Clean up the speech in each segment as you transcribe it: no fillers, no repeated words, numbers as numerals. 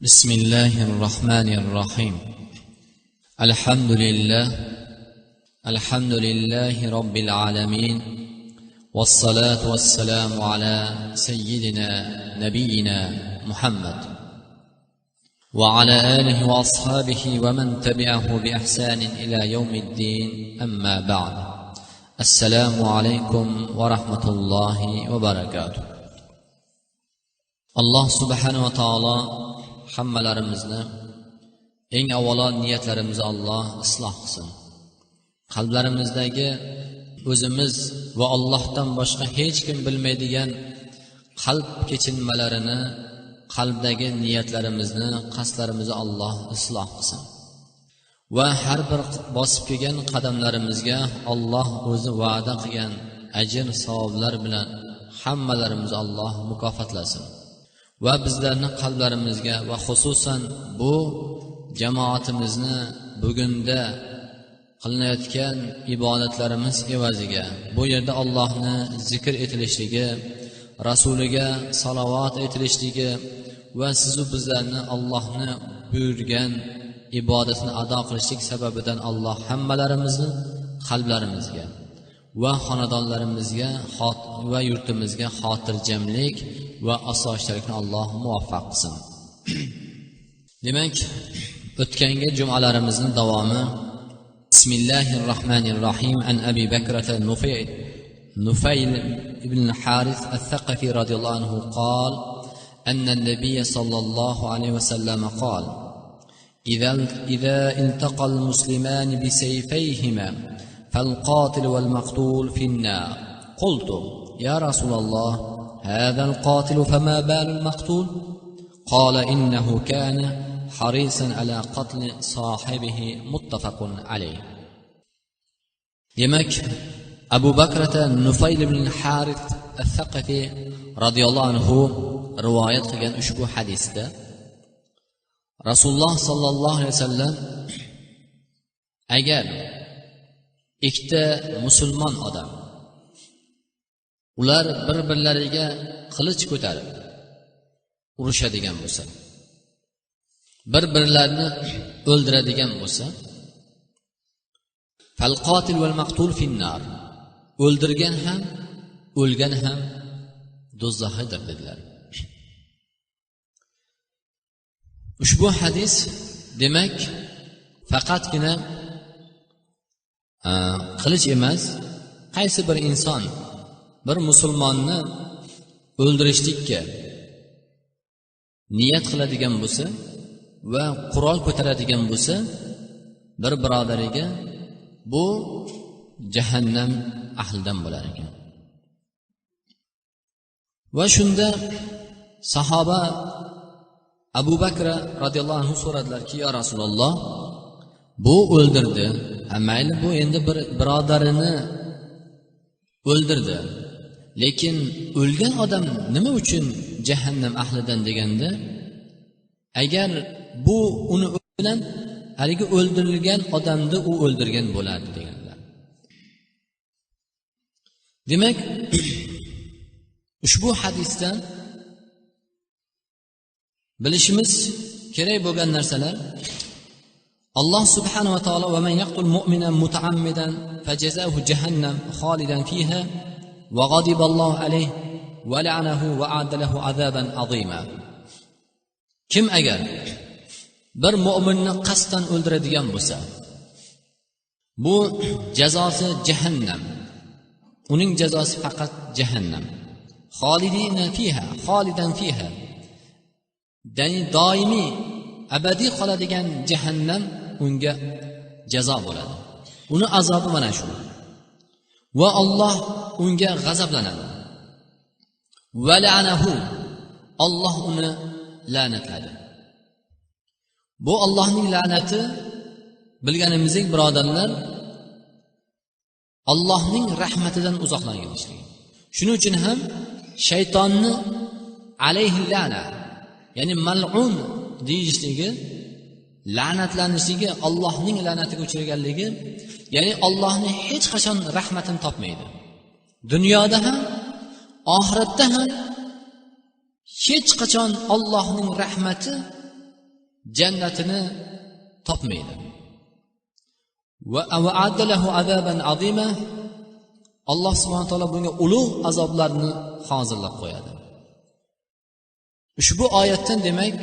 بسم الله الرحمن الرحيم. الحمد لله رب العالمين، والصلاة والسلام على سيدنا نبينا محمد وعلى آله وأصحابه ومن تبعه بإحسان إلى يوم الدين. أما بعد، السلام عليكم ورحمة الله وبركاته. الله سبحانه وتعالى hammalarimizni eng avvalo niyatlarimizni Alloh isloh qilsin. Qalblarimizdagi o'zimiz va Allohdan boshqa hech kim bilmaydigan qalb kechinmalarini, qalbdagi niyatlarimizni, qasdlarimizni Alloh isloh qilsin. Va har bir bosib kelgan qadamlarimizga Alloh o'zi va'da qilgan ajr savoblar bilan hammalarimizni Alloh mukofotlasin. Va bizlarni qalblarimizga va xususan bu jamoatimizni bugunda qilinayotgan ibodatlarimiz evaziga bu yerda Allohni zikr etilishligi, rasuliga salovat etilishligi va sizu bizlarni Allohni buyurgan ibodatni ado qilishlik sababidan Alloh hammalarimizni qalblarimizga va xonadonlarimizga va yurtimizga xotirjamlik va osoyishtalikni Alloh muvaffaq qilsin. Demak, o'tgangi jumalarimizni davomi Bismillahirrohmanirrohim. An Abi Bakrata Nufayl ibn Harith al-Thaqafi radiyallohu anhu قال أن النبي صلى الله عليه وسلم قال إذا التقى المسلمان بسيفيهما فالقاتل والمقتول في النار. قلت يا رسول الله هذا القاتل فما بال المقتول؟ قال إنه كان حريصا على قتل صاحبه. متفق عليه. Demak, Abu Bakrata Nufayl ibn Harith al-Thaqafi radiyallohu anhu rivoyat qilgan ushbu hadisda Rasululloh sallallohu alayhi vasallam agar ikkita musulmon odam ular bir-birlariga qilich ko'tarib urushadigan bo'lsa, bir-birlarini o'ldiradigan bo'lsa, fal qotil val maqtul finnar, o'ldirgan ham o'lgan ham do'zaxdadir dedilar. Ushbu hadis demak faqatgina qilich emas, qaysi bir inson bir musulmonni o'ldirishlikka niyat qiladigan bo'lsa va qurol ko'taradigan bo'lsa bir birodariga, bu jahannam ahlidan bo'lar ekan. Va shunda sahoba Abu Bakra radhiyallohu anhu so'radilarki, ya Rasululloh, bu o'ldirdi, mayli bu endi bir birodarini o'ldirdi, lekin o'lgan odam nima uchun jahannam ahlidan deganda, agar bu uni bilan haligi o'ldirilgan odamni u o'ldirgan bo'lardi deganlar. Demak, ushbu hadisdan bilishimiz kerak bo'lgan narsalar, Alloh subhanahu va taolo va man yaqtul mu'minan muta'ammidan fajazahu jahannam khalidan fiha va ghadiballohu alayhi va la'anahu va a'dalahu azaban azima. Kim agar bir mu'minni qasddan o'ldiradigan bo'lsa, bu jazosi jahannam. Uning jazosi faqat jahannam. Khalidan fiha. Ya'ni doimiy, abadiy qoladigan jahannam unga jazo bo'ladi. Uni azobi mana shu. Va Alloh unga g'azablanadi. Va la'anahu, Alloh uni la'natladi. Bu Allohning la'nati, bilganimizdek birodarlar, Allohning rahmatidan uzoqlanganligi. Shuning uchun ham shaytonni alayhi la'na, ya'ni mal'un deyishligi, la'natlanishligi, Allohning la'natiga uchraganligi, ya'ni Allohning hech qachon rahmatini topmaydi. Dunyoda ham, oxiratda ham hech qachon Allohning rahmati jannatini topmaydi. Va a'addalahu azaban azima, Alloh subhanahu va taolo bunga ulug' azoblarni hozirlab qo'yadi. Ushbu oyatdan demak,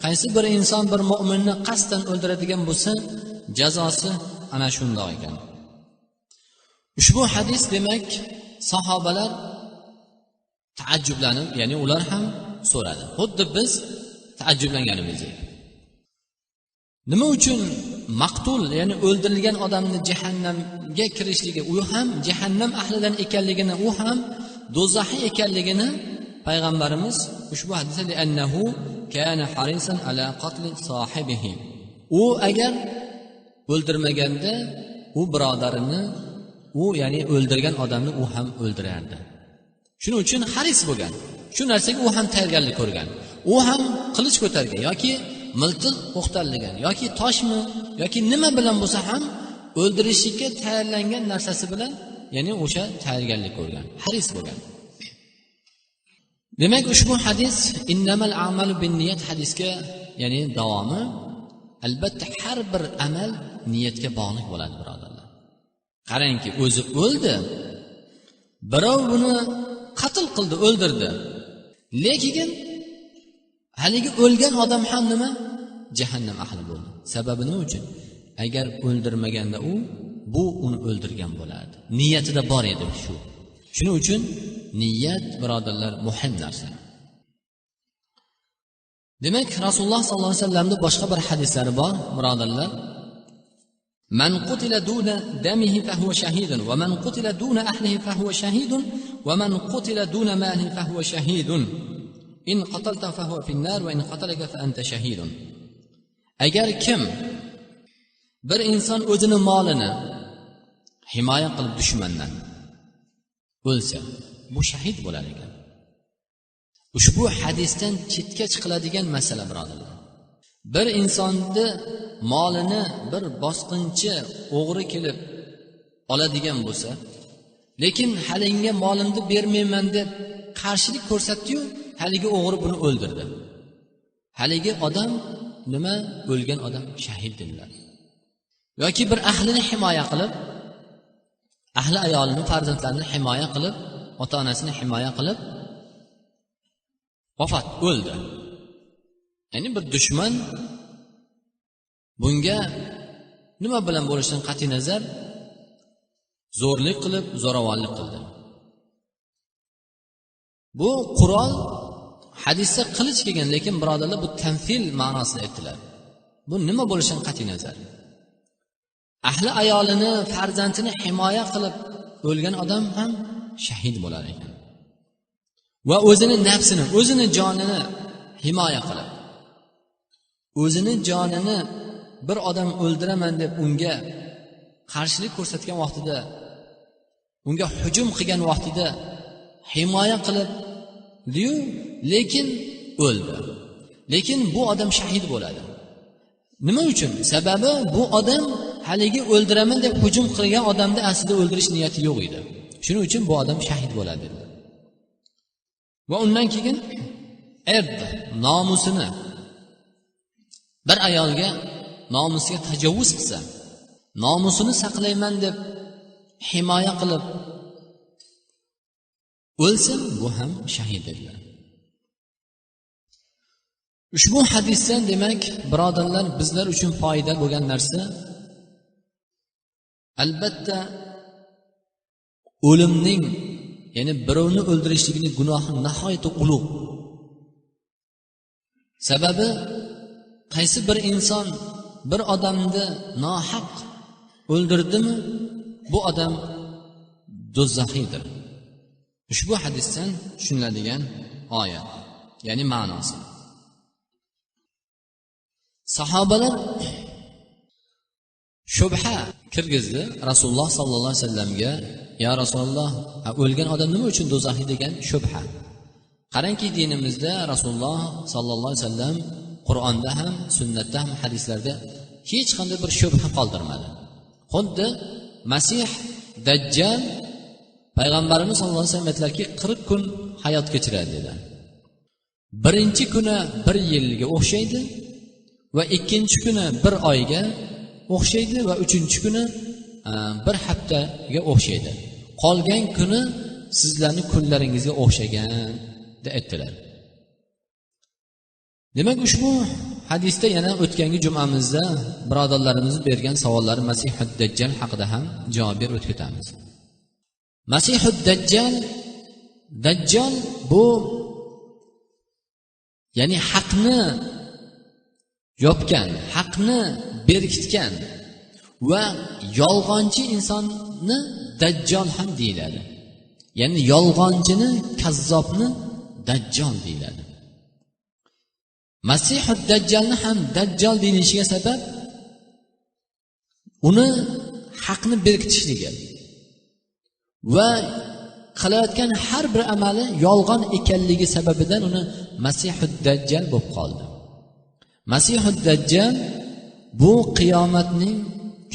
qaysi bir inson bir mu'minni qasddan o'ldiradigan bo'lsa, jazosi ana shunday ekan. Ushbu hadis demak, sahobalar taajjublanib, ya'ni ular ham so'radi. Xuddi biz taajjublanganimizdek. Nima uchun maqtul, ya'ni o'ldirilgan odamni jahannamga kirishligi, u ham jahannam ahlidan ekanligini, u ham do'zaxiy ekanligini payg'ambarimiz ushbu hadisda annahu kana harisan ala qatl sohibihi. U agar o'ldirmaganda u birodarini, u ya'ni o'ldirgan odamni u ham o'ldirardi. Shuning uchun haris bo'lgan. Shu narsaga u ham tayyorgarlik ko'rgan. U ham qilich ko'targan yoki miltiq o'qtalgan yoki toshmi yoki nima bilan bo'lsa ham o'ldirishga tayyorlangan narsasi bilan, ya'ni o'sha tayyorgarlik ko'rgan, haris bo'lgan. Demak, ushbu hadis innamal a'malu binniyat hadisga, ya'ni davomi, albatta har bir amal niyatga bog'liq bo'ladi, birodarlar. Qarangki, o'zi o'ldi. Birov buni qatl qildi, o'ldirdi. Lekin haligi o'lgan odam ham nima? Jahannam ahli bo'ldi. Sababi nima uchun? Agar o'ldirmaganda bu uni o'ldirgan bo'lardi. Niyatida bor edi shu. Shuning uchun niyat, birodarlar, muhim narsa. Demak, Rasululloh sollallohu alayhi vasallamning boshqa bir hadislari bor, birodarlar. Man qutila duna damihi fa huwa shahidun va man qutila duna ahlihi fa huwa shahidun va man qutila duna malihi fa huwa shahidun. In qatalta fa huwa fi an-nar va in qatalaka fa anta shahidun. Agar kim bir inson o'zini molini himoya qilib dushmandan o'lsa, bu shahid bo'lar ekan. Ushbu hadisdan chetga chiqiladigan masala, birodarlar. Bir insonni molini bir bosqinchi, o'g'ri kelib oladigan bo'lsa, lekin halinga molimni bermayman deb qarshilik ko'rsatdi-yu, haligi o'g'ri buni o'ldirdi. Haligi odam nima? O'lgan odam shahid dedilar. Yoki bir ahlini himoya qilib, ahli ayolini, farzandlarini himoya qilib, ota-onasini himoya qilib vafot o'ldi. Ya'ni bir dushman bunga nima bilan bo'lishidan qat'iy nazar zo'rlik qilib, zo'ravonlik qildi. Bu Qur'on hadisda qilich kelgan, lekin birodarlar, bu tamfil ma'nosida aytdilar. Bu nima bo'lishidan qat'iy nazar ahli ayolini, farzandini himoya qilib o'lgan odam ham shahid bo'lar ekan. Va o'zini nafsini, o'zini jonini himoya qilib, o'zini jonini bir odam o'ldiraman deb unga qarshilik ko'rsatgan vaqtida, unga hujum qilgan vaqtida himoya qilib diyu, lekin o'ldi. Lekin bu odam shahid bo'ladi. Nima uchun? Sababi bu odam haligi o'ldiraman deb hujum qilgan odamni aslida o'ldirish niyati yo'q edi. Shuning uchun bu odam shahid bo'ladi. Va undan keyin nomusini, bir ayolga nomusiga tajovuz qilsa, nomusini saqlayman deb himoya qilib o'lsa, bu ham shahid dedilar. Ushbu hadisdan demak, birodarlar, bizlar uchun foyda bo'lgan narsa, albatta o'limning, ya'ni birovni o'ldirishligining gunohi nihoyat ulug'. Sababi qaysi bir inson bir odamni nohaq o'ldirdimi, bu odam do'zaxiydir. Ushbu hadisdan tushuniladigan oyat, ya'ni ma'nosi. Sahobalar shubha kirgizdi Rasululloh sallallohu alayhi vasallamga. Ya Rasululloh, o'lgan odam nima uchun do'zaxiy degan shubha. Qarangki, dinimizda Rasululloh sallallohu alayhi vasallam Qur'onda ham, sunnatda ham, hadislarda hech qanday bir shubha qoldirmadi. Xuddi Masih Dajjal payg'ambarimiz sallallohu alayhi vasallam aytdilarki, 40 kun hayot kechiradi dedi. Birinchi kuni 1 yilga o'xshaydi va ikkinchi kuni bir oyga o'xshaydi va uchinchi kuni bir haftaga o'xshaydi. Qolgan kuni sizlarning kunlaringizga o'xshagan deb aytdilar. Demak, ushbu hadisda yana o'tgangi jumamizda birodarlarimiz bergan savollari Masihud Dajjal haqida ham javob berib o'tib ketamiz. Masihud Dajjal bu ya'ni haqni yopgan, haqni berkitgan va yolg'onchi insonni Dajjal ham deyiladi. Ya'ni yolg'onchini, kazzobni Dajjal deyiladi. Masihud Dajjalni ham Dajjal deyilishiga sabab uni haqni berkitishligi va qilayotgan har bir amali yolg'on ekanligi sababidan uni Masihud Dajjal bo'lib qoldi. Masihud Dajjal bu qiyomatning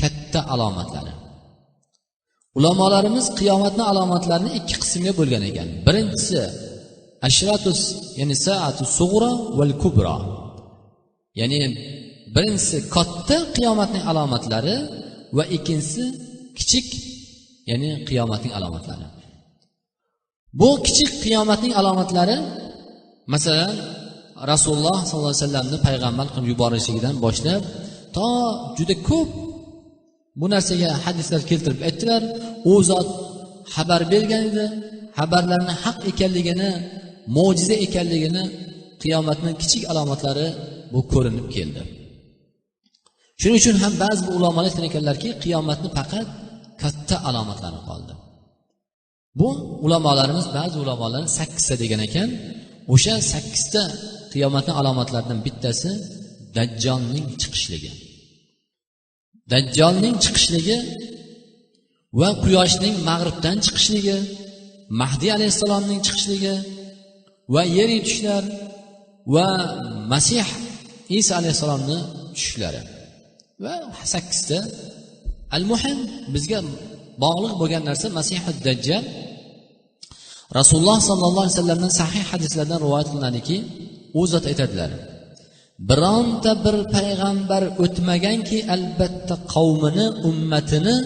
katta alomatlari. Ulamolarimiz qiyomatning alomatlarini ikki qismga bo'lgan ekan. Birinchisi ashratus, ya'ni saatu sug'ra val kubra. Ya'ni birinchisi katta qiyomatning alomatlari va ikkinchisi kichik, ya'ni qiyomatning alomatlari. Bu kichik qiyomatning alomatlari masalan Rasululloh sollallohu alayhi vasallamni payg'ambar qilib yuborishidan boshlab to juda ko'p bu narsaga hadislar keltirib aytdilar. U zot xabar bergan edi, xabarlarning haq ekanligini, mo'jiza ekanligini, qiyomatning kichik alomatlari bu ko'rinib keldi. Shuning uchun ham ba'zi ulamolar aytgan ekanlarki, qiyomatni faqat katta alomatlari qoldi. Bu ulamolarimiz, ba'zi ulamolar 8 ta degan ekan. O'sha 8 ta qiyomatning alomatlaridan bittasi Dajjalning chiqishligi. Dajjalning chiqishligi va quyoshning mag'ribdan chiqishligi, Mahdi alayhisalomning chiqishligi va yer yutishlar va Masih Isa alayhisalomning tushishlari va 8 ta. Al-muhim bizga bog'liq bo'lgan narsa Masihud Dajjal. Rasululloh sallallohu alayhi vasallamdan sahih hadislardan rivoyat qilinadiki, u zot aytadilar: bironta bir payg'ambar o'tmaganki, albatta qavmini, ummatini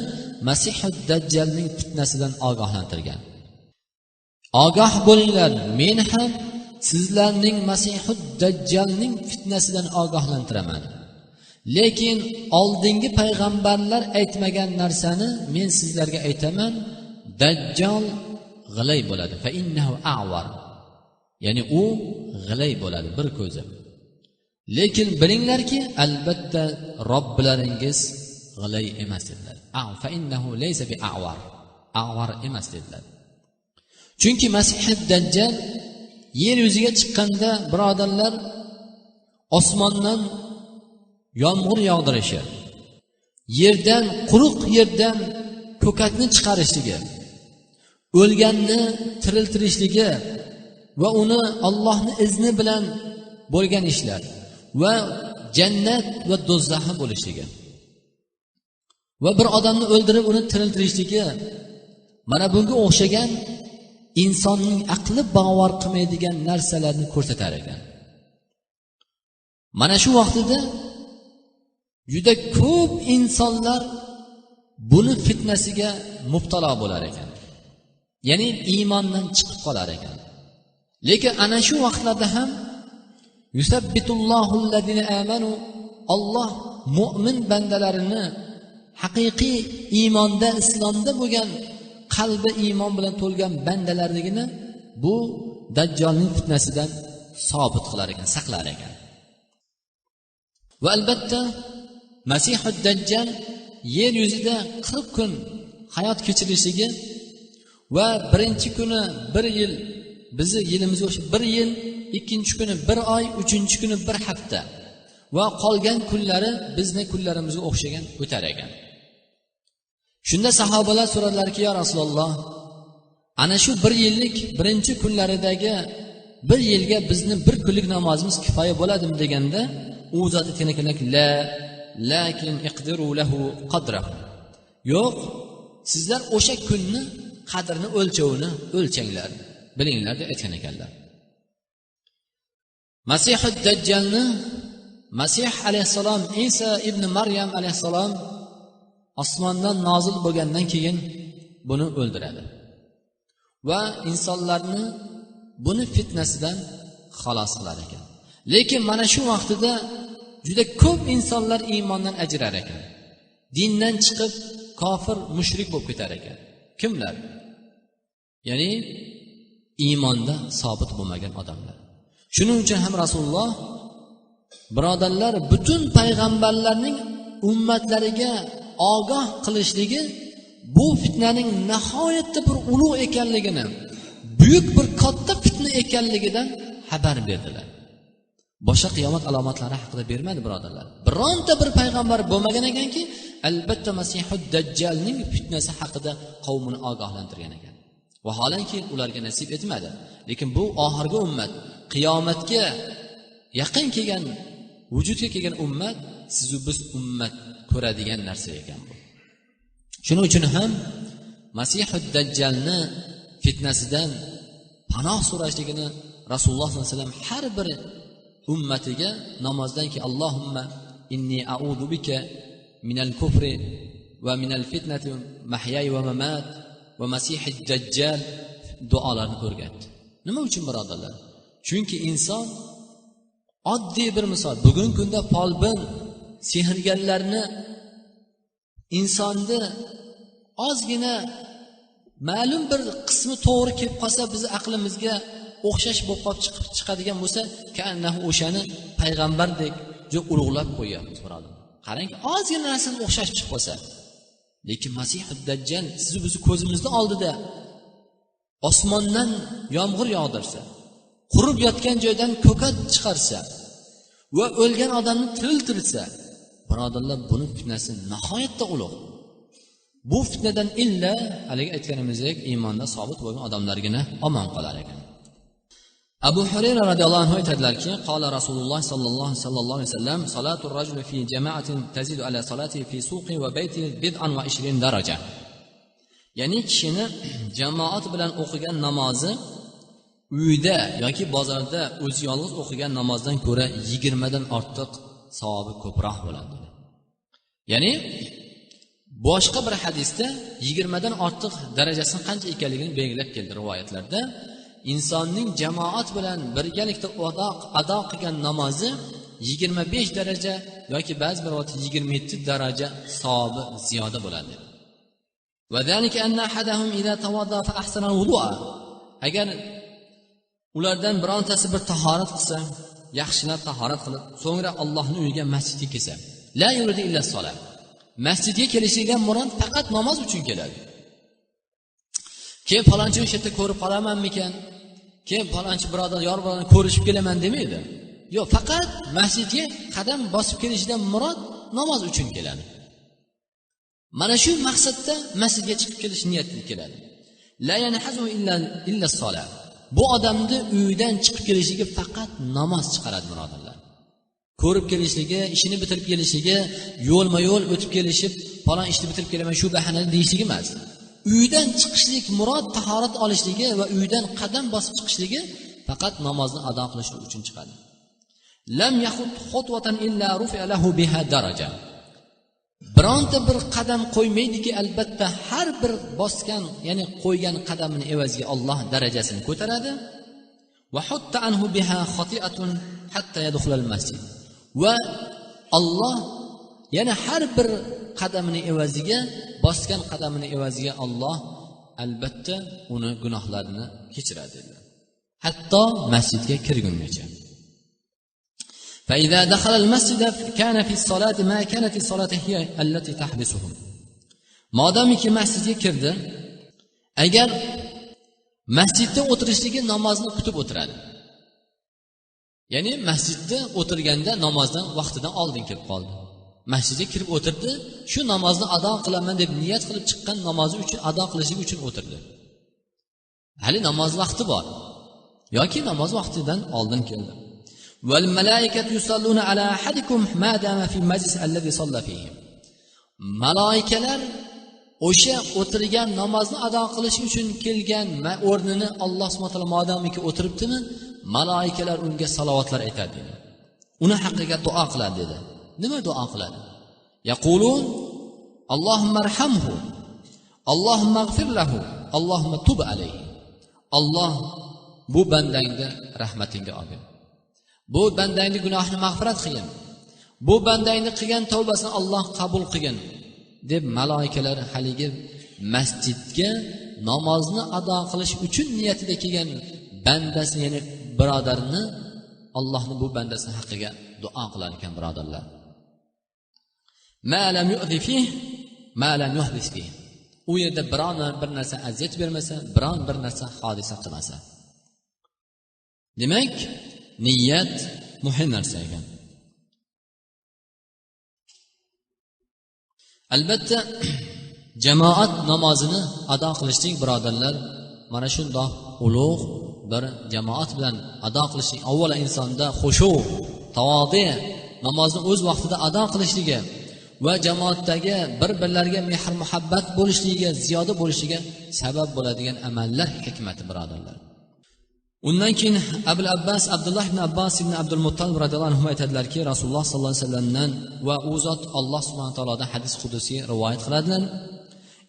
Masihud Dajjalning fitnasidan ogohlantirgan. Ogoh bo'linglar, men ham sizlarning Masihud Dajjalning fitnasidan ogohlantiraman. Lekin oldingi payg'ambarlar aytmagan narsani men sizlarga aytaman. Dajjal g'ilay bo'ladi. Fa innahu a'war. Ya'ni u g'ilay bo'ladi, bir ko'zi. Lekin bilinglarki, albatta Robbilaringiz g'ilay emas dedilar. Fa innahu laysa bi a'war. A'war emas dedilar. Chunki Masihud Dajjal yer yuziga chiqqanda, birodarlar, osmondan yomg'ir yog'dirishi, yerdan, quruq yerdan ko'katni chiqarishligi, o'lganni tiriltirishligi va uni Allohning izni bilan bo'lgan ishlar va jannat va do'zax bo'lishligi va bir odamni o'ldirib uni tiriltirishligi, mana bunga o'xshagan insonning aqli bavar qilmaydigan narsalarni ko'rsatar ekan. Mana shu vaqtida juda ko'p insonlar buni fitnasiga mubtalo bo'lar ekan. Ya'ni iymondan chiqib qolar ekan. Lekin ana shu vaqtlarda ham yusabbitullohu allazina amanu, Alloh mu'min bandalarini, haqiqiy iymonda, islomda bo'lgan, qalbi iymon bilan to'lgan bandalarligini bu Dajjalning fitnasidan sobit qilar ekan, saqlar ekan. Va albatta Masihud Dajjal yer yuzida 40 kun hayot kechirishligi va birinchi kuni 1 yil, bizi yilimizga o'xshab 1 yil, ikkinchi kuni 1 oy, uchinchi kuni 1 hafta va qolgan kunlari bizning kunlarimizga o'xshagan o'tar ekan. Shunda sahobalar so'radilarki, ya Rasululloh, ana shu 1 yillik birinchi kunlaridagi 1 yilga bizni 1 kunlik namozimiz kifoya bo'ladimi deganda, u zot aytgan ekanki, lakin iqdiru lahu qadrahu. Yo'q, sizlar o'sha kunni qadrini, o'lchovini o'lchanglar, bilinglar deb aytgan ekanlar. Masihud Dajjalni Masih alayhissalom, Isa ibn Maryam alayhissalom osmondan nozil bo'lgandan keyin buni o'ldiradi va insonlarni buni fitnasidan xalos qilar ekan. Lekin mana shu vaqtida juda ko'p insonlar iymondan ajrar ekan. Dindan chiqib kofir, mushrik bo'lib ketar ekan. Kimlar? Ya'ni iymonda sobit bo'lmagan odamlar. Shuning uchun ham Rasululloh birodarlar butun payg'ambarlarning ummatlariga ogoh qilishligi bu fitnaning nihoyatda bir ulug' ekanligini, buyuk bir katta fitna ekanligidan xabar berdilar. Boshqa qiyomat alomatlari haqida bermadi birodarlar. Bironta bir payg'ambar bo'lmagan ekanki, albatta Masihud Dajjalning fitnasi haqida qavmini ogohlantirgan ekan. Vaholanki ularga nasib etmadi. Lekin bu oxirgi ummat, qiyomatga yaqin kelgan, vujudga kelgan ummat, siz biz ummat ko'radigan narsa ekan bu. Shuning uchun ham Masihud Dajjalni fitnasidan panoh so'rashligini Rasululloh sollallohu alayhi vasallam har bir ummatiga namozdan keyin Allohumma inni a'udhu bika minal kufri va minal fitnati mahyaya va mamat va masihid dajjal duolarini o'rgatdi. Nima uchun birodarlar? Chunki inson oddiy bir misol, bugungi kunda folbin, sehrgarlarni insonni ozgina ma'lum bir qismi to'g'ri kelib qolsa, biz aqlimizga o'xshash bo'lib qolib chiqadigan bo'lsa, ka'annahu o'shani payg'ambardek ulug'lab qo'yamiz birodar. Qarangki, ozgina narsani o'xshash chiqib qolsa. Lekin Masihud Dajjal siz bizni ko'zimizda oldida osmondan yomg'ir yog'dirsa, qurib yotgan joydan ko'kat chiqarsa va o'lgan odamni tiriltirsa, birodarlar, buni fitnasi nihoyatda ulug'. Bu fitnadan illa haligi aytganimizdek iymonda sobit bo'lgan odamlargina omon qolar ekan. Abu Hurayra radhiyallohu anhu aytadilarki, qala Rasululloh sallallohu alayhi vasallam, salatul rajuli fi jama'atin tazidu ala salatihi fi suqi va bayti bid'an va 20 daraja. Ya'ni kishini jamoat bilan o'qigan namozi uyda yoki bozorda o'zi yolg'iz o'qigan namozdan ko'ra 20 dan ortiq savobi ko'proq bo'ladi. Ya'ni boshqa bir hadisda 20 dan ortiq darajasini qancha ekanligini belgilab keldi rivoyatlarda. İnsonning jamoat bilan birgalikda ado qilgan namozi 25 daraja yoki ba'zi bir vaqt 27 daraja savobi ziyoda bo'ladi. Va zalika anna ahadahum idza tawadda fa ahsana al-wudu'a. Agar ulardan birontasi bir tahorat qilsa, yaxshilab tahorat qilib, so'ngra Allohning uyiga masjidga kelsa, la yuridu illa solat. Masjidga kelishgan murod faqat namoz uchun keladi. Keyin falonchi o'sha yerda ko'rib qolamanmikan? Keyin falonchi birodar, yor bilan ko'rishib kelaman demaydi. Yo'q, faqat masjidga qadam bosib kelishidan murod namoz uchun keladi. Mana shu maqsadda masjidga chiqib kelish niyatida keladi. La yanhazu illa solat. Bu odamni uyidan chiqib kelishiga faqat namoz chiqaradi birodarlar. Ko'rib kelishligi, ishini bitirib kelishligi, yo'lma-yo'l o'tib kelishib, falon ishni bitirib kelaman shu bahanada deyishligi emas. Uydan chiqishlik murod tahorat olishligi va uydan qadam bosib chiqishligi faqat namozni ado qilish uchun chiqadi. Lam yaxut xutwatan illa rufi'a lahu biha daraja. Bironta bir qadam qo'ymaydiki, albatta har bir bosgan, ya'ni qo'ygan qadamini evaziga Alloh darajasini ko'taradi. Va hutta anhu biha khati'atun hatta yadkhula al-masjid. Va Alloh yana har bir qadamini evaziga, bosgan qadamini evaziga Alloh albatta uni gunohlarini kechiradi. Hatto masjidga kirgungacha. Fa idza dakhala al-masjid kana fi as-salati ma kanat as-salatu hiya allati tahbisuhum. Modamiki masjidga kirdi, agar masjidda o'tirishligi namozni kutib o'tiradi. Ya'ni masjidda o'tirganda namozdan vaqtidan oldin kelib qoldi. Masjidga kirib o'tirdi, shu namozni ado qilaman deb niyat qilib chiqqan namozi uchun ado qilishi uchun o'tirdi. Hali namoz vaqti bor yoki namoz vaqtidan oldin keldi. Val malaikatu yusalluna ala ahadikum ma dama fi majlis alladhi salla fihi. Malaikalar o'sha o'tirgan namozni ado qilish uchun kelgan o'rnini Alloh subhanahu va taolo modamiki o'tiribdimi, malaikalar unga salovatlar aytadi. uni haqqiga duo qiladi dedi. Nima duo qiladi? Yaqulun Allohumma arhamhu, Allohumma ag'fir lahu, Allohumma tub alayhi. Alloh bu bandangga rahmatingga olgin. Bu bandangni gunohini mag'firat qilgin. Bu bandangni qilgan tavbasini Alloh qabul qilgin deb malaikalar haligi masjidga namozni ado qilish uchun niyatida kelgan bandasi, ya'ni birodarni, Allohning bu bandasi haqqiga duo qilar ekan birodarlar. Ma lam yu'zi fihi, ma lam yuhdis fihi. U yerda biron bir narsa aziyat bermasa, biron bir narsa hodisa qilmasa. Demak, niyat muhim narsa ekan. Albatta jamoat namozini ado qilishlik birodarlar, mana shundoq ulug' bir jamoat bilan ado qilishlik, avvalo insonda xushu, tavodi, namozni o'z vaqtida ado qilishligi va jamoatdagi bir-birlariga mehr muhabbat bo'lishligiga, ziyoda bo'lishiga sabab bo'ladigan amallar hikmati birodarlar. Undan keyin Abul Abbas Abdulloh ibn Abbas ibn Abdul Muttalib radhiyallohu anhu aytadilarki, Rasululloh sollallohu alayhi vasallamdan va u zot Alloh subhanahu va taolodan hadis qudusiy rivoyat qiladilar.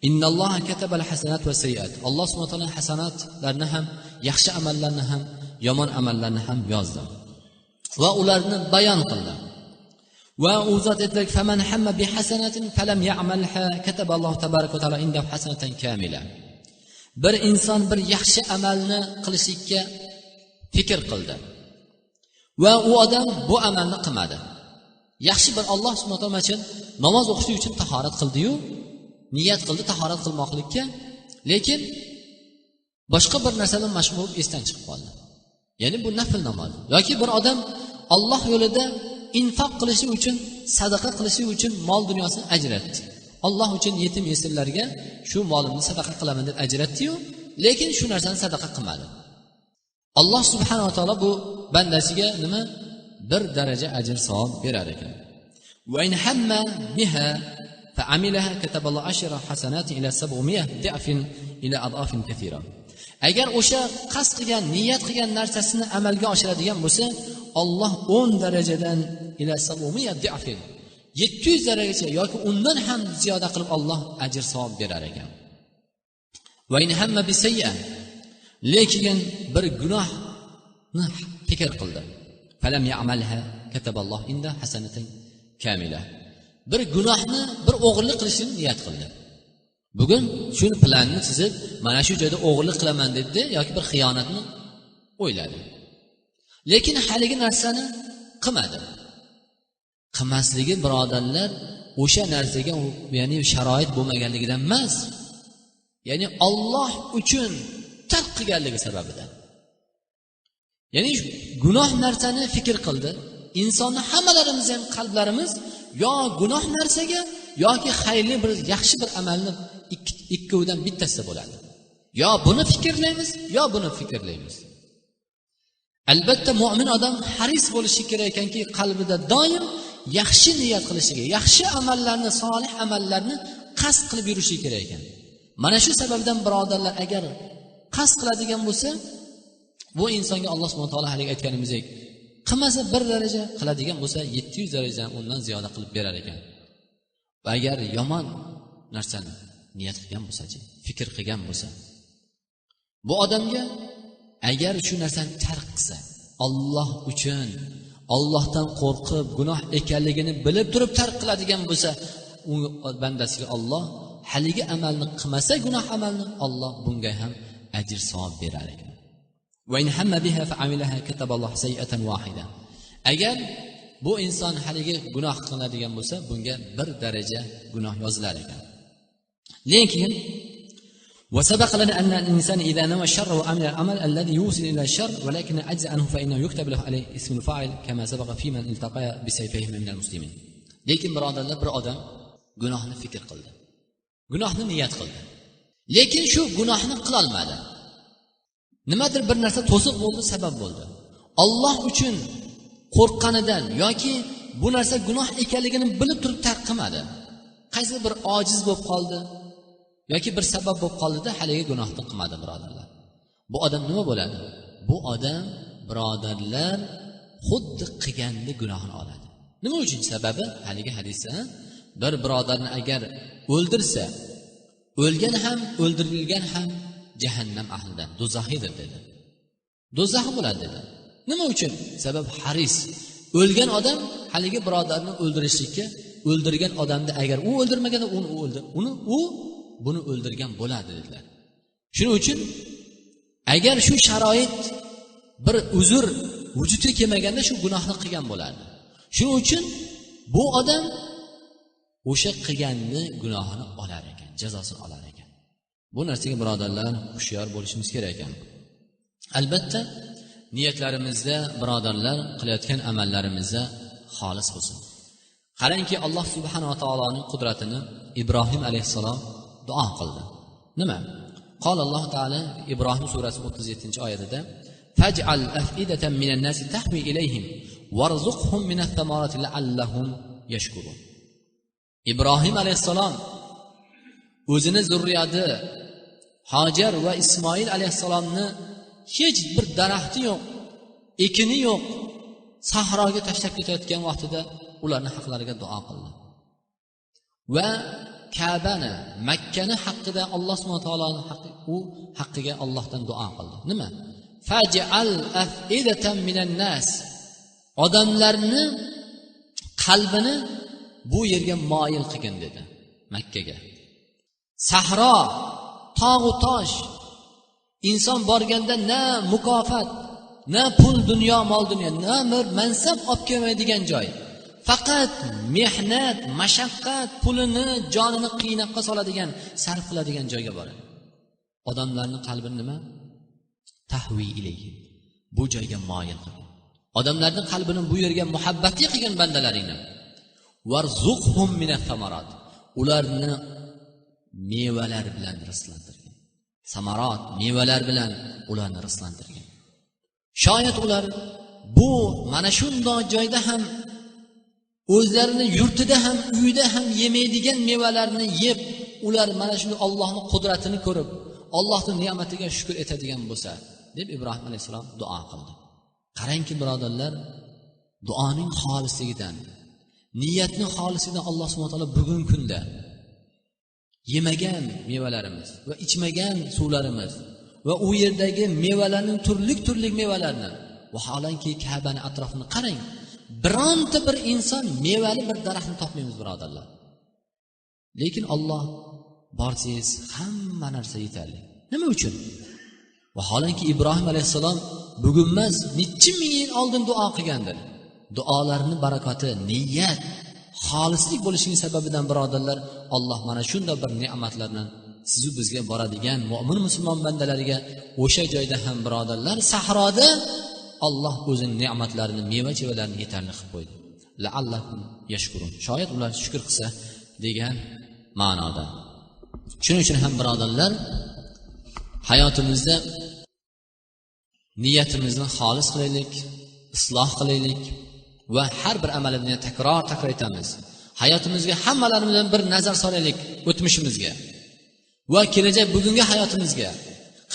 Innalloha katabal hasanat va sayyiat. Alloh subhanahu va taolo hasanatlarni ham, yaxshi amallarni ham, yomon amallarni ham yozdi va ularni bayon qildi. Va u zot aytdilar, faman hamma bi hasanatin falam ya'malha kataballohu tabaraka va taolo indahu hasanatan kamila. Bir inson bir yaxshi amalni qilishga fikr qildi va u odam bu amalni qilmadi. Yaxshi bir Alloh subhanahu va taolo uchun namoz o'qish uchun tahorat qildi-yu, niyat qildi tahorat qilmoqlikka, lekin boshqa bir narsadan mashg'ul esdan chiqib qoldi. Ya'ni bu nafl namoz. Yoki bir odam Alloh yo'lida infoq qilishi uchun, sadaqa qilishi uchun mol dunyosini ajratdi. Alloh uchun yetim yesirlarga shu molimni sadaqa qilaman deb ajratdi-yu, lekin shu narsani sadaqa qilmadi. Alloh subhanahu va taolo bu bandasiga nima? Bir daraja ajr savob berar ekan. Va in hamma biha fa'amilaha kataballohu ashra hasanati ila 700 da'fin ila adafin kathira. Agar o'sha qasd qilgan, niyat qilgan narsasini amalga oshiradigan bo'lsa, Alloh 10 darajadan ila 700 da'fin 700 darajagacha yoki undan ham ziyoda qilib Alloh ajr savob berar ekan. Va in hamma bi sayya, lekin bir gunohni fikr qildi. Falam ya'malha kataballoh inda hasanatan kamila. Bir gunohni, bir o'g'irlik qilishni niyat qildi. Bugun shuni planni chizib, mana shu joyda o'g'irlik qilaman dedi yoki bir xiyonatni o'yladi. Lekin haligi narsani qilmadi. Qilmasligi birodarlar o'sha narsaga, ya'ni sharoit bo'lmaganligidan emas, ya'ni Alloh uchun tark qilganligi sababidan. Ya'ni gunoh narsani fikr qildi. Insonni hammalarimiz ham qalblarimiz yo gunoh narsaga yoki xayrli bir yaxshi bir amalni ikkovidan bittasida bo'ladi. Yo buni fikrlaymiz, yo buni fikrlaymiz. Albatta mu'min odam haris bo'lishi kerak ekanki, qalbida doim yaxshi niyat qilishiga, yaxshi amallarni, solih amallarni qasd qilib yurishi kerak ekan. Mana shu sababdan birodarlar, agar qasd qiladigan bo'lsa, bu insonga Alloh subhanahu va taolo hali aytganimizdek, qilmasa bir daraja, qiladigan bo'lsa 700 darajadan undan ziyoda qilib berar ekan. Va agar yomon narsani niyat qilgan bo'lsa-chi, fikr qilgan bo'lsa, bu odamga agar shu narsani tark qilsa, Alloh uchun, Allohdan qo'rqib, gunoh ekanligini bilib turib tark qiladigan bo'lsa, u bandasiga Alloh haligi amalni qilmasa, gunoh amalni, Alloh bunga ham ajr savob berar ekan. Va in hamma biha fa'amilaha kataballohu sayyi'atan wahida. Agar bu inson haligi gunoh qiladigan bo'lsa, bunga bir daraja gunoh yozilar ekan. Lekin وسبق لنا أن الإنسان إذا نوى الشر وعمل العمل الذي يوصل إلى الشر ولكن أجزأ عنه فإنه يكتب له عليه اسم الفاعل كما سبق في من التقى بسيفيه من المسلمين. lekin birodarlar, bir odam gunohni fikr qildi, gunohni niyat qildi, lekin shu gunohni qila olmadi. Nimadir bir narsa to'siq bo'ldi, sabab bo'ldi. Alloh uchun qo'rqqanidan yoki bu narsa gunoh ekanligini bilib turib tark qilmadi. Qaysi bir ojiz bo'lib qoldi yoki bir sabab bo'lib qoldida haligi gunohni qilmadi birodarlar. Bu odam nima bo'ladi? Bu odam birodarlar xuddi qilganni gunohini oladi. Nima uchun? Sababi haligi hadisda bir birodarni agar o'ldirsa, o'lgan ham, o'ldirilgan ham jahannam ahlidan, do'zaxiydir dedi. Do'zax bo'ladi dedi. Nima uchun? Sabab haris. O'lgan odam haligi birodarni o'ldirishlikka, o'ldirgan odamni agar u o'ldirmaganda buni o'ldirgan bo'ladi dedilar. Shuning uchun agar shu sharoit bir uzr vujudga kelmaganda shu gunohni qilgan bo'ladi. Shuning uchun bu odam o'sha qilganni gunohini olar ekan, jazosini olar ekan. Bu narsaga birodarlar hushyor bo'lishimiz kerak ekan. Albatta niyatlarimizda birodarlar qilayotgan amallarimizda xolis bo'lsin. Qarangki, Alloh subhanahu va taoloning qudratini Ibrohim alayhissalom duo qildi. Nima? Qol Alloh taolo Ibrohim surasi 37-oyatida faj'al af'idatan minan nasi tahwi ilayhim warzuqhum minat thamarati la'allahum yashkurun. Ibrohim alayhissalom o'zini zurriyati Hajar va Ismoil alayhissalomni hech bir daraxti yo'q, ekini yo'q, sahroga tashlab ketayotgan vaqtida ularning haqlariga duo qildi. Va Ka'bani, Makkani haqqida Alloh subhanahu va taoloning haqqi, u haqqiga Allohdan duo qildi. Nima? Faj'al af'idatan minan nas. Odamlarni qalbini bu yerga moyil qilgin dedi, Makkaga. Sahro, tog' u tosh, inson borganda na mukofot, na pul, dunyo, mol dunyo, na mansab olib kelmaydigan joy. Faqat mehnat, mashaqqat, pulini, jonini qiynaqqa soladigan, sarf qiladigan joyga boradi. Odamlarning qalbini nima? Tahvi ilayhi. Bu joyga moyil qilgan. Odamlarning qalbini bu yerga muhabbatli qilgan bandalaringni. Warzuqhum minat thamarat. Ularni mevalar bilan rizqlantirgan. Samarat, mevalar bilan ularni rizqlantirgan. Shoyat ular bu mana shunday joyda ham o'zlarini yurtida ham, uyida ham yemaydigan mevalarni yeb, ular mana shunday Allohning qudratini ko'rib, Allohning ne'matiga shukr etadigan bo'lsa, deb Ibrohim alayhisalom duo qildi. Qarangki birodarlar, duoning xolisligidan, niyatning xolisligidan Alloh subhanahu va taolo bugungi kunda yemagan mevalarimiz va ichmagan suvlarimiz va u yerdagi mevalarning turli mevalarni va holanki Ka'bani atrofini qarang. Bironta bir inson mevali bir daraxtni topmaymiz birodarlar. Lekin Alloh borsangiz hamma narsa yetarli. Nima uchun? Va holanki Ibrohim alayhissalom bugun emas, necha ming yil oldin duo qilgandir. Duolarining barakati, niyat, xolislik bo'lishining sababidan birodarlar, Alloh mana shunday bir ne'matlarni siz bizga boradigan mu'min musulmon bandalariga o'sha joyda ham birodarlar, sahroda Alloh o'zining ne'matlarini, meva-chevalarini yetarli qilib qo'ydi. La'allahum yashkurun. Shoyat ular shukr qilsa degan ma'noda. Shuning uchun ham birodarlar, hayotimizda niyatimizni xolis qilaylik, isloh qilaylik va har bir amalimizni takror aytamiz. Hayotimizga hammalarimizdan bir nazar solaylik o'tmishimizga va kelajak bugungi hayotimizga.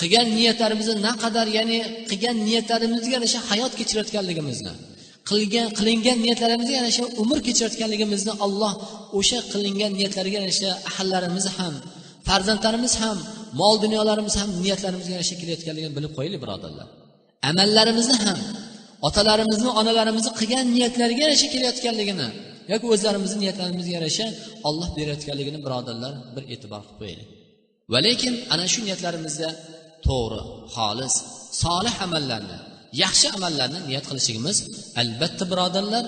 Qilgan niyatlarimizni naqadar, ya'ni qilgan niyatlarimizga yarasha hayot kechirayotganligimizni, qilingan niyatlarimizga yarasha umr kechirayotganligimizni Alloh o'sha qilingan niyatlarga yarasha ahllarimiz ham, farzandlarimiz ham, mol dunyolarimiz ham niyatlarimizga yarasha kelayotganligini bilib qo'yaylik birodarlar. Amallarimizni ham otalarimizni, onalarimizni qilgan niyatlariga yarasha kelayotganligini yoki o'zlarimizning niyatlarimizga yarasha Alloh berayotganligini birodarlar bir e'tibor qilib qo'yaylik. Va lekin ana shu niyatlarimizda to'g'ri, xolis, solih amallarni, yaxshi amallarni niyat qilishimiz albatta birodarlar,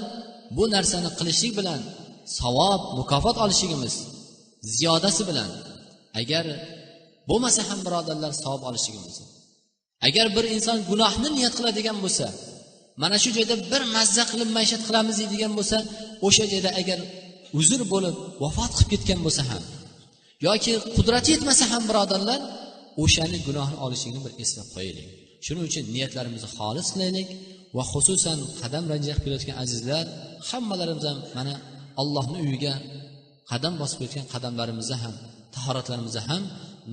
bu narsani qilishlik bilan savob, mukofot olishimiz ziyodasi bilan, agar bo'lmasa ham birodarlar savob olishimiz. Agar bir inson gunohni niyat qiladigan bo'lsa, mana shu joyda bir mazza qilib maishat qilamiz deydigan bo'lsa, o'sha joyda agar uzr bo'lib vafot qilib ketgan bo'lsa ham yoki qudrati yetmasa ham birodarlar, o'shani gunohini olishini bir eslab qo'yaylik. Shuning uchun niyatlarimizni xolis qilaylik va xususan qadam ranjaq kelayotgan azizlar, hammalarimiz ham mana Allohning uyiga qadam bosib ketgan qadamlarimizda ham, tahoratlarimizda ham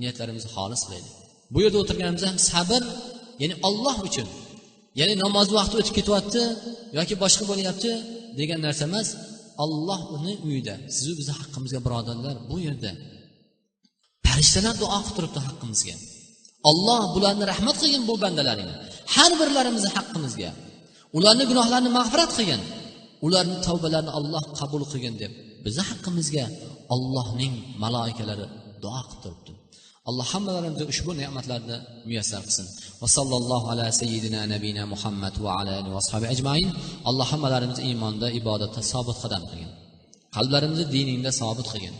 niyatlarimizni xolis qilaylik. Bu yerda o'tirganimizda ham sabr, ya'ni Alloh uchun ya'ni namoz vaqti o'tib ketyapti yoki boshqa bo'lyapti degan narsa emas. Alloh uni uyida, siz bizning haqqimizga birodarlar, bu yerda farishtalar duo qilib turibdi haqqimizga. Alloh bularni rahmat qilgin bu bandalaringni, har birlarimizni haqqimizga. Ularning gunohlarini mag'firat qilgin, ularning tavbalarini Alloh qabul qilgin deb bizning haqqimizga Allohning malayikalari duo qilib turibdi. Alloh hammalarimizga ushbu ne'matlarni muyassar qilsin. Va sallallohu ala sayyidina nabiyina Muhammad va ala alihi va ashabi ajmain. Alloh hammalarimizni iymonda, ibodatda sobit qadam qilgin. Qalblarimizni diningda sobit qilgin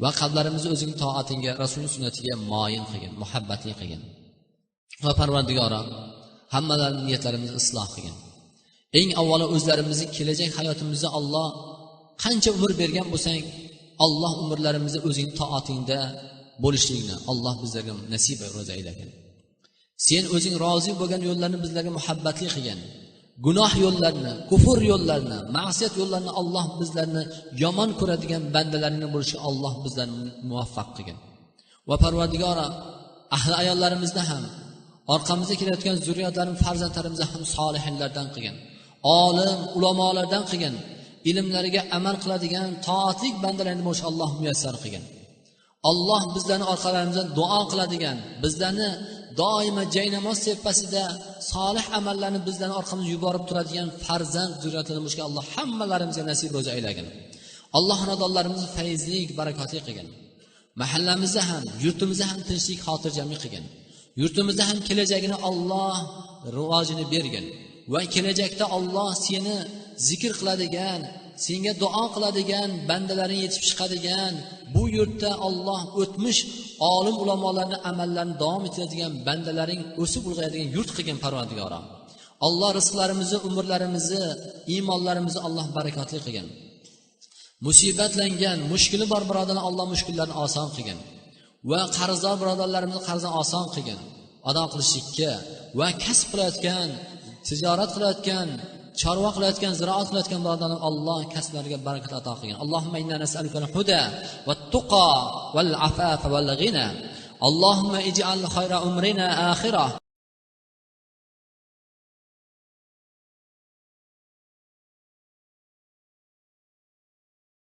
va qalblarimizni o'zing toatingga, Rasulning sunnatiga moyin qilgin, muhabbatli qilgin. Va Parvardigorim, hammalarning niyatlarimizni isloh qilgin. Eng avvalo o'zlarimizning kelajak hayotimizda Alloh qancha umr bergan bo'lsang, Alloh umrlarimizni o'zing toatingda bo'lishlikni Alloh bizlarga nasib aylagin. Sen o'zing rozi bo'lgan yo'llarni bizlarga muhabbatli qilgin. Gunoh yo'llarini, kufr yo'llarini, ma'siyat yo'llarini Alloh bizlarni yomon ko'radigan bandalaringga bo'lishga Alloh bizlarni muvaffaq qilgin. Va Parvardigorim, ahli ayollarimizni ham, orqamizda kelayotgan zurriyotlarimiz, farzandlarimizni ham solihinlardan qilgin. Olim, ulamolardan qilgin. Ilmlariga amal qiladigan toatlik bandalarni bo'lish Alloh muyassar qilgin. Alloh bizlarni orqalarimizdan duo qiladigan, bizlarni doimo jaynamoz tepasida solih amallarni bizlarni orqamizga yuborib turadigan farzand zurriyatlarni bo'lishga Alloh hammalarimizga nasib ro'za aylagin. Alloh xonadonlarimizni fayzli, barakotli qilgin. Mahallamizda ham, yurtimizda ham tinchlik, xotirjamlik qilgin. Yurtimizda ham kelajagini Alloh rivojini bergin va kelajakda Alloh seni zikr qiladigan, senga duo qiladigan bandalaring yetib chiqadigan, bu yurtda Alloh o'tmish olim ulamolarning amallarini davom ettiradigan bandalaring o'sib ulg'ayadigan yurt qilgin Parvardigorim. Alloh rizqlarimizni, umrlarimizni, iymonlarimizni Alloh barakotli qilgin. Musibatlangan, mushkuli bor birodarlar Alloh mushkullarini oson qilgin va qarzdor birodarlarimizni qarzini oson qilgin. Ado qilishlikka va kasb qilayotgan, tijorat qilayotgan, chorva qilayotgan, ziroat qilayotgan birodarlar Alloh kasblariga barakat ato qilgin. Allohumma inna nas'aluka al-huda wat-tuqa wal-afafa wal-ghina. Allohumma ij'al khayra umrina akhirah